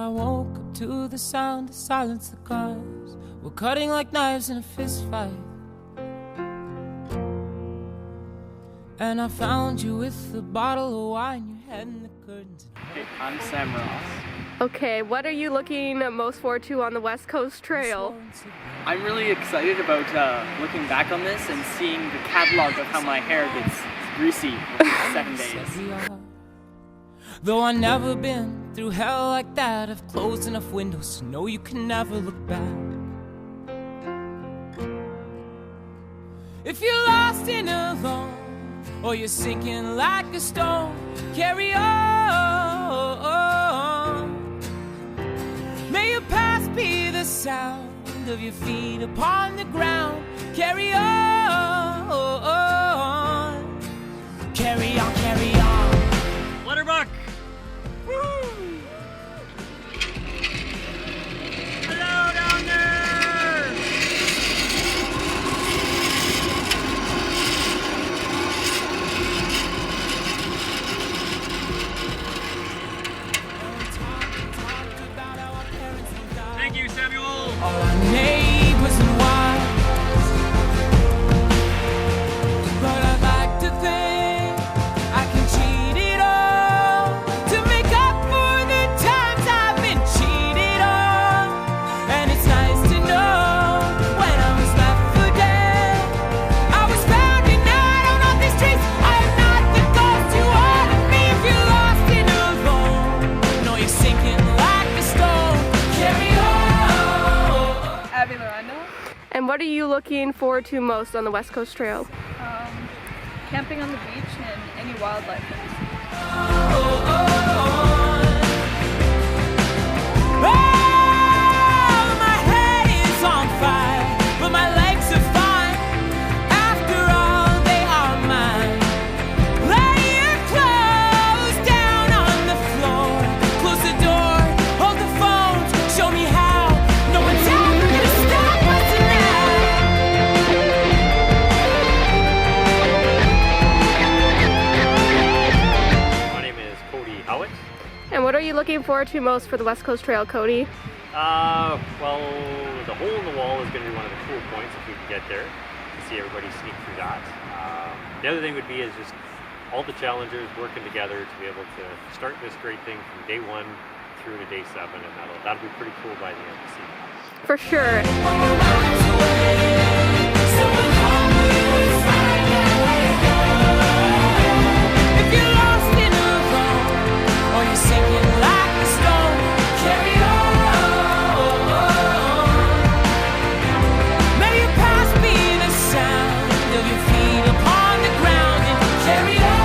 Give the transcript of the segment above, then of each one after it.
I woke up to the sound of silence. The cars were cutting like knives in a fist fight. And I found you with a bottle of wine, your head in the curtains. Hey, I'm Sam Ross. Okay, what are you looking most forward to on the West Coast Trail? I'm really excited about looking back on this and seeing the catalog of how my hair gets greasy in 7 days. Though I've never been through hell like that, I've closed enough windows to know you can never look back. If you're lost and alone, or you're sinking like a stone, carry on. May your past be the sound of your feet upon the ground. Carry on. Carry on, carry on. Letterbuck! Woo! Hello down there! Thank you, Samuel! All our neighbors and wives, but I'd like to think I can cheat it all to make up for the times I've been cheated on. And it's nice to know when I was left for dead, I was found and out on all these streets. I am not the ghost you are to me. If you're lost and alone, know you're sinking like a stone. Carry on. And what are you looking forward to most on the West Coast Trail? Camping on the beach and any wildlife that we see. My head is on fire, but my legs are fine. After all, they are mine. Lay your clothes down on the floor. Close the door, hold the phone. Show me how. No one's ever gonna stop us tonight. My name is Cody Howitt. And what are you looking forward to most for the West Coast Trail, Cody? Well, the hole in the wall is going to be one of the cool points if we can get there to see everybody sneak through that. The other thing would be is just all the challengers working together to be able to start this great thing from day 1 through to day 7, and that'll be pretty cool by the end to see that. For sure. If you're lost and alone, or you're sinking like a stone, carry on. May your past be the sound of your feet upon the ground, and carry on.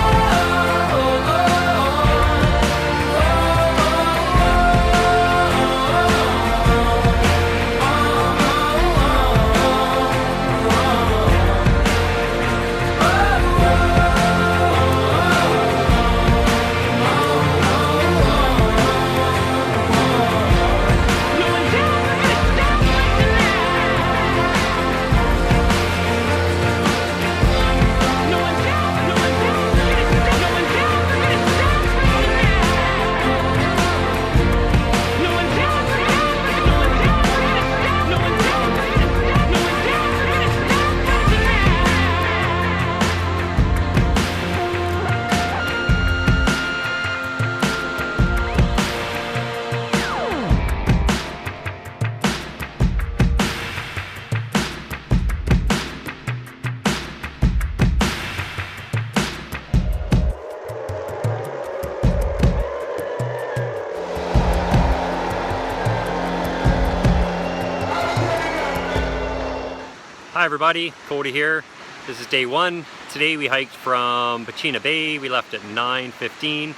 Hi everybody, Cody here. This is day 1. Today we hiked from Pachina Bay. We left at 9:15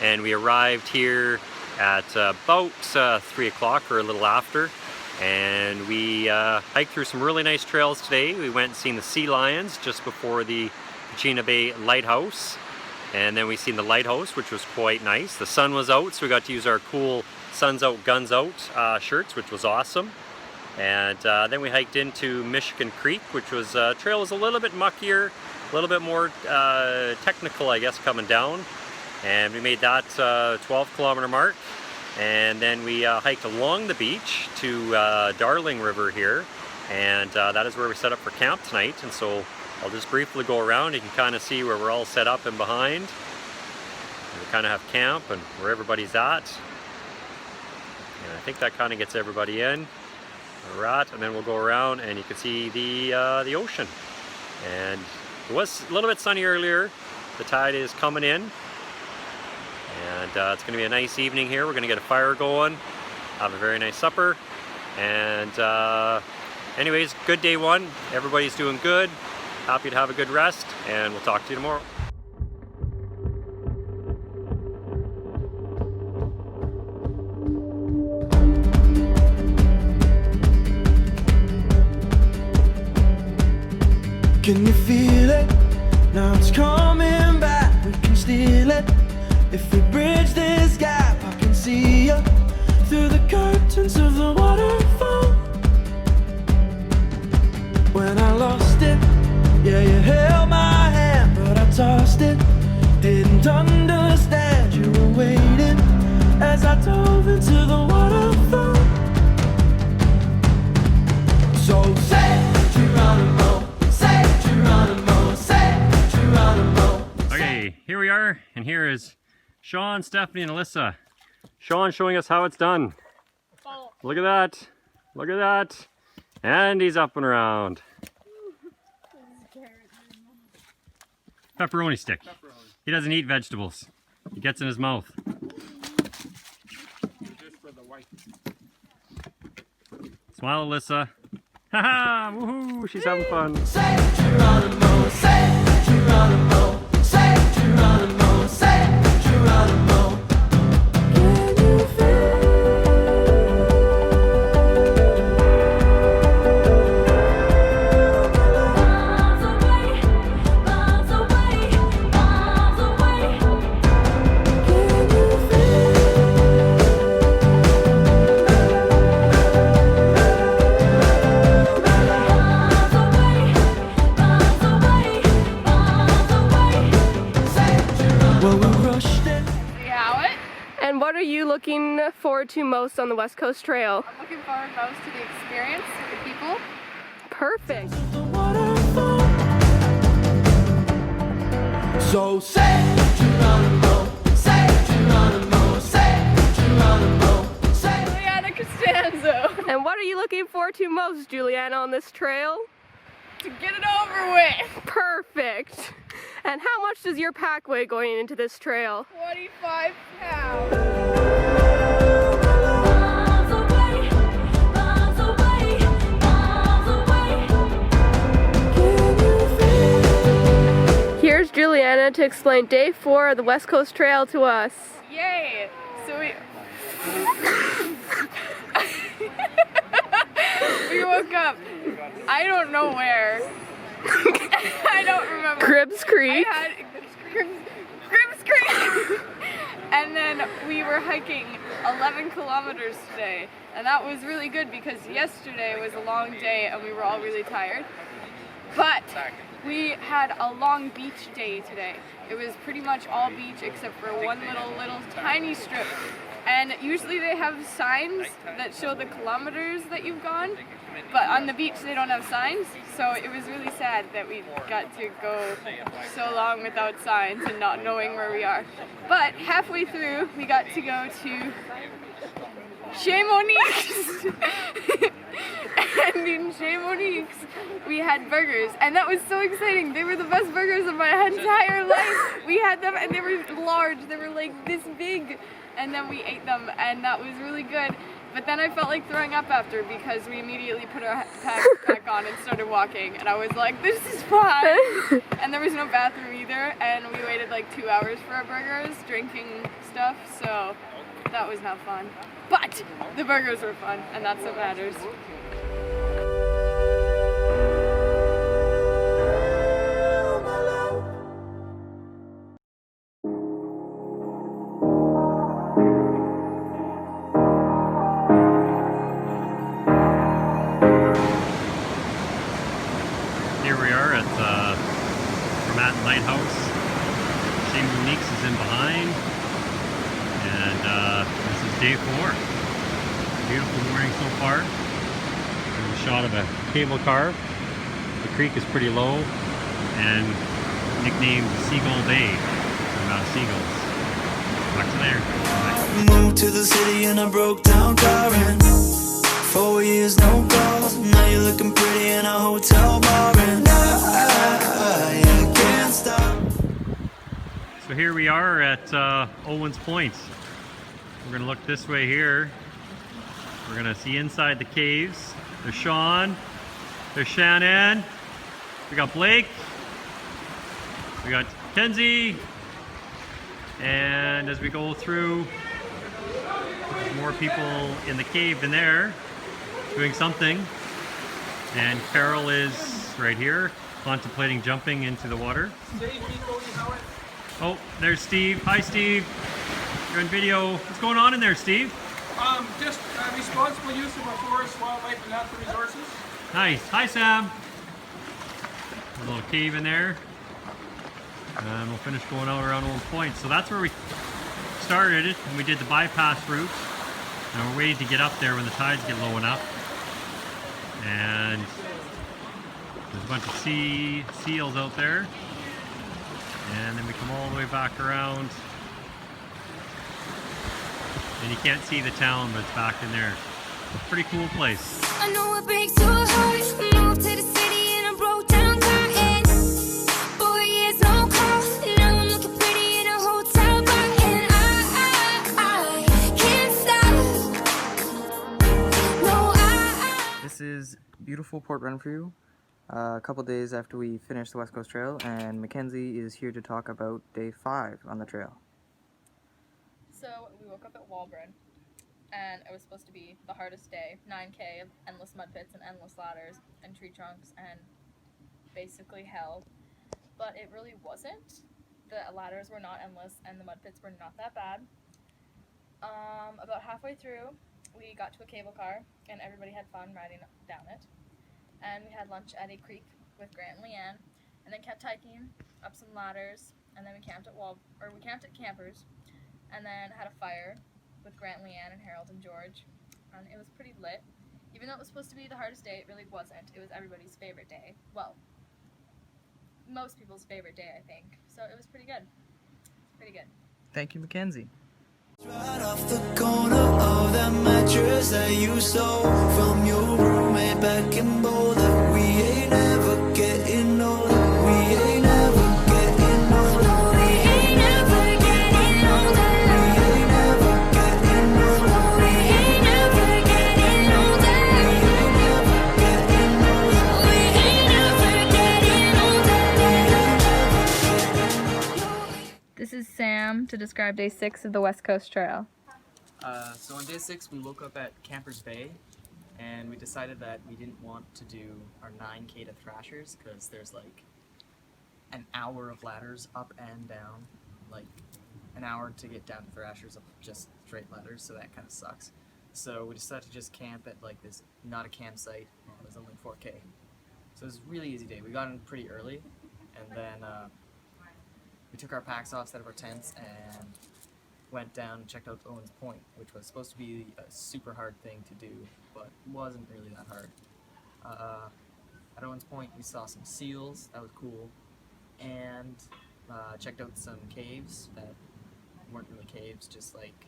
and we arrived here at about 3 o'clock or a little after. And we hiked through some really nice trails today. We went and seen the sea lions just before the Pachina Bay lighthouse. And then we seen the lighthouse, which was quite nice. The sun was out, so we got to use our cool Suns Out, Guns Out shirts, which was awesome. And then we hiked into Michigan Creek, which was, trail was a little bit muckier, a little bit more technical, I guess, coming down. And we made that 12-kilometer mark. And then we hiked along the beach to Darling River here, and that is where we set up for camp tonight. And so I'll just briefly go around. You can kind of see where we're all set up and behind. And we kind of have camp and where everybody's at. And I think that kind of gets everybody in. All right, and then we'll go around and you can see the ocean. And it was a little bit sunny earlier. The tide is coming in. And it's going to be a nice evening here. We're going to get a fire going, have a very nice supper. And anyways, good day one. Everybody's doing good. Happy to have a good rest, and we'll talk to you tomorrow. Can you feel it? Now it's coming back. We can steal it. If we bridge this gap, I can see you through the curtains of the waterfall. When I lost it, yeah, you held my hand, but I tossed it. Didn't understand you were waiting as I dove into the waterfall. So say Geronimo, say Geronimo, say Geronimo. Okay, here we are, and here is Sean, Stephanie, and Alyssa. Sean showing us how it's done. Look at that. Look at that. And he's up and around. Pepperoni stick. He doesn't eat vegetables. He gets in his mouth. Smile, Alyssa. Haha! Woohoo! She's having fun. Say Geronimo, say Geronimo, say Geronimo, say Geronimo. Can you feel miles away, miles away, miles away? Can you feel well, we rushed it. And what are you looking forward to most on the West Coast Trail? I'm looking forward most to the experience with the people. Perfect. The waterfall. So say Geronimo, say Geronimo, say Geronimo, say. Juliana Costanzo. And what are you looking forward to most, Juliana, on this trail? To get it over with. Perfect. And how much does your pack weigh going into this trail? 25 pounds. Miles away, miles away, miles away. Can you feel? Here's Juliana to explain day 4 of the West Coast Trail to us. Yay! So we we woke up. I don't know where. I don't remember. Cribs Creek. I had Cribs Creek. And then we were hiking 11 kilometers today, and that was really good because yesterday was a long day and we were all really tired. But we had a long beach day today. It was pretty much all beach except for one little tiny strip. And usually they have signs that show the kilometers that you've gone, but on the beach they don't have signs, so it was really sad that we got to go so long without signs and not knowing where we are. But halfway through we got to go to Chamonix. And in Chamonix we had burgers, and that was so exciting. They were the best burgers of my entire life. We had them and they were large, they were like this big. And then we ate them, and that was really good. But then I felt like throwing up after because we immediately put our pack back on and started walking. And I was like, this is fine. And there was no bathroom either, and we waited like 2 hours for our burgers, drinking stuff, so that was not fun. But the burgers were fun, and that's what matters. Here we are at Format Lighthouse. Chamonix is in behind, and this is Day 4. Beautiful morning so far. There's a shot of a cable car. The creek is pretty low and nicknamed Seagull Bay from seagulls. Back to there. Moved to the city in a broke down car and 4 years no calls. Now you're looking pretty in a hotel bar and I can't stop. So here we are at Owens Point. We're gonna look this way here. We're gonna see inside the caves. There's Sean, there's Shannon, we got Blake, we got Kenzie, and as we go through, there's more people in the cave than there doing something. And Carol is right here contemplating jumping into the water. Oh, there's Steve. Hi, Steve. You're on video. What's going on in there, Steve? Just responsible use of our forest, wildlife, and natural resources. Nice. Hi, Sam. A little cave in there. And we'll finish going out around Old Point. So that's where we started it, and we did the bypass route. And we're waiting to get up there when the tides get low enough. And there's a bunch of seals out there. And then we come all the way back around. And you can't see the town, but it's back in there. Pretty cool place. I know it breaks your heart. Moved to the city in a broke down car and 4 years no call. Now I'm looking pretty in a hotel bar and I can't stop. No, This is beautiful Port Renfrew. A couple days after we finished the West Coast Trail, and Mackenzie is here to talk about day 5 on the trail. So we woke up at Walburn, and it was supposed to be the hardest day. 9K of endless mud pits and endless ladders and tree trunks and basically hell. But it really wasn't. The ladders were not endless and the mud pits were not that bad. About halfway through, we got to a cable car and everybody had fun riding down it. And we had lunch at a creek with Grant and Leanne, and then kept hiking up some ladders, and then we camped at Campers, and then had a fire with Grant, Leanne, and Harold and George, and it was pretty lit. Even though it was supposed to be the hardest day, it really wasn't. It was everybody's favorite day. Well, most people's favorite day, I think. So it was pretty good. Pretty good. Thank you, Mackenzie. Right off the corner of that mattress that you stole from your roommate back in Boulder. We ain't ever getting older. We ain't ever getting older. we ain't never getting older. We ain't ever getting older. We ain't never getting older. We ain't ever getting older. This is Sam to describe day 6 of the West Coast Trail. So on day 6 we woke up at Campers Bay and we decided that we didn't want to do our 9K to Thrashers because there's like an hour of ladders up and down, like an hour to get down to Thrashers of just straight ladders, so that kind of sucks. So we decided to just camp at like this, not a campsite, it was only 4K. So it was a really easy day. We got in pretty early and then we took our packs off, set up our tents, and went down and checked out Owens Point, which was supposed to be a super hard thing to do, but wasn't really that hard. At Owens Point, we saw some seals, that was cool, and checked out some caves that weren't really caves, just like,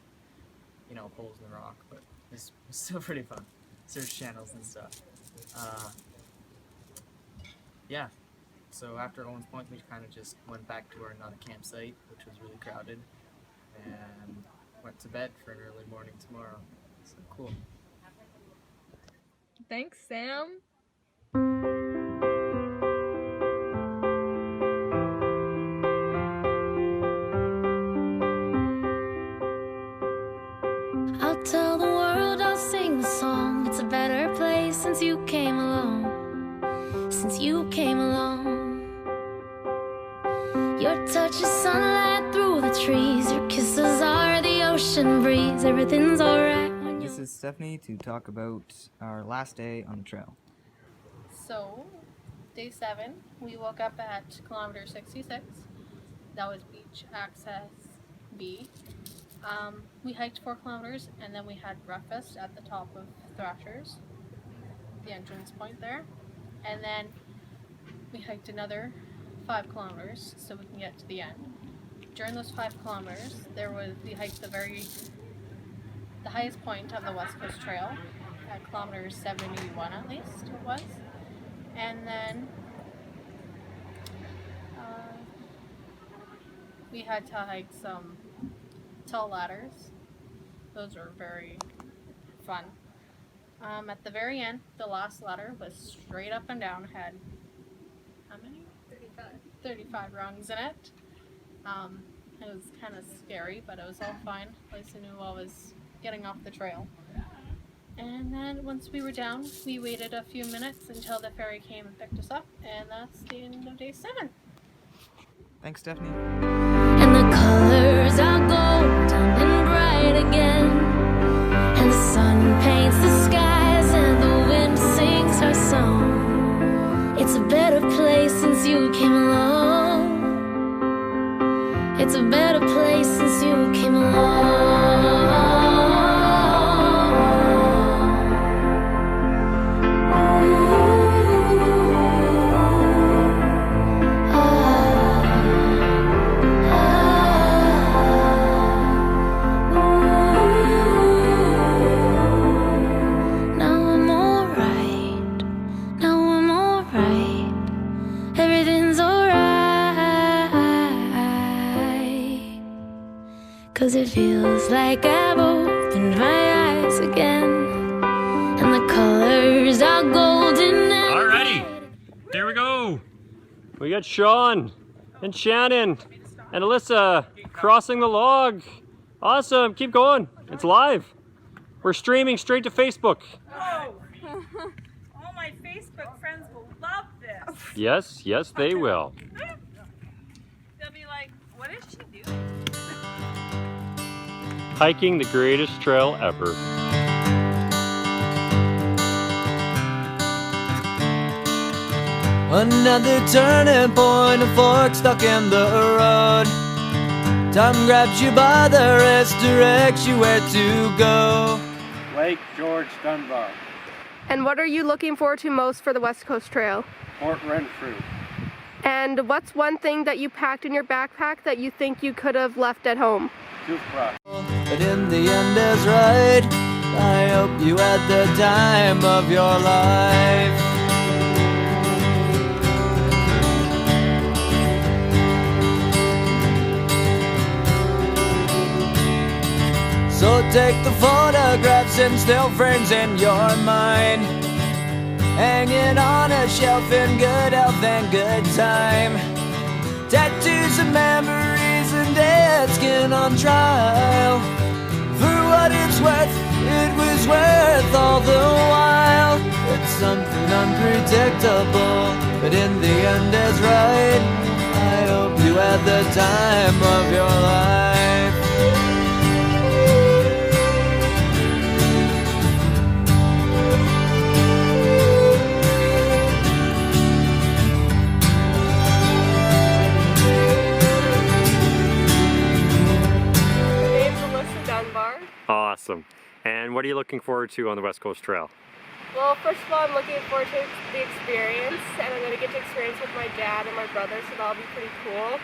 you know, holes in the rock, but it was still pretty fun. There's channels and stuff. Yeah. So after Owens Point, we kind of just went back to our not a campsite, which was really crowded, and went to bed for an early morning tomorrow. So cool. Thanks, Sam. I'll tell the world, I'll sing the song. It's a better place since you came along. Since you came along. Your touch is sunlight through the trees. Your kisses are the ocean breeze. Everything's alright when This is Stephanie to talk about our last day on the trail. So, day 7, we woke up at kilometer 66. That was beach access B. We hiked 4 kilometers and then we had breakfast at the top of Thrashers, the entrance point there. And then we hiked another 5 kilometers so we can get to the end. During those 5 kilometers, we hiked the highest point of the West Coast Trail at kilometer 71 at least it was. And then we had to hike some tall ladders. Those were very fun. At the very end, the last ladder was straight up and down, had how many? 35 rungs in it. It was kind of scary, but it was all fine. At least I knew I was getting off the trail. And then once we were down, we waited a few minutes until the ferry came and picked us up, and that's the end of day 7. Thanks, Stephanie. And the colors are golden and bright again, and the sun paints the skies and the wind sings her song. It's a better place since you came along. It's a better place since you came along. Cause it feels like I've opened my eyes again, and the colors are golden and Alrighty, there we go. We got Sean and Shannon and Alyssa crossing the log. Awesome, keep going. It's live. We're streaming straight to Facebook. Oh, all my Facebook friends will love this. Yes, yes, they will. They'll be like, what is she doing? Hiking the greatest trail ever. Another turning point, a fork stuck in the road. Time grabs you by the wrist, directs you where to go. Lake George, Dunbar. And what are you looking forward to most for the West Coast Trail? Fort Renfrew. And what's one thing that you packed in your backpack that you think you could have left at home? Toothbrush. But in the end is right. I hope you had the time of your life. So take the photographs and still frames in your mind, hanging on a shelf in good health and good time. Tattoos of memories and dead skin on trial. For what it's worth, it was worth all the while. It's something unpredictable, but in the end is right. I hope you had the time of your life. Awesome. And what are you looking forward to on the West Coast Trail? Well, first of all, I'm looking forward to the experience, and I'm going to get to experience with my dad and my brother, so that'll be pretty cool.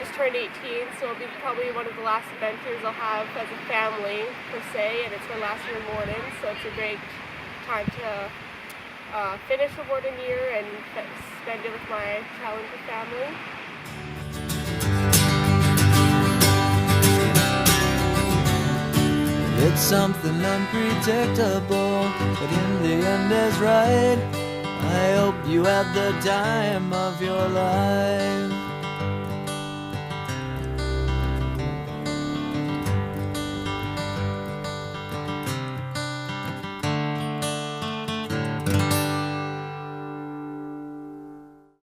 Just turned 18, so it'll be probably one of the last adventures I'll have as a family, per se, and it's my last year in Warden, so it's a great time to finish the Warden year and spend it with my talented family. It's something unpredictable, but in the end is right. I hope you had the time of your life.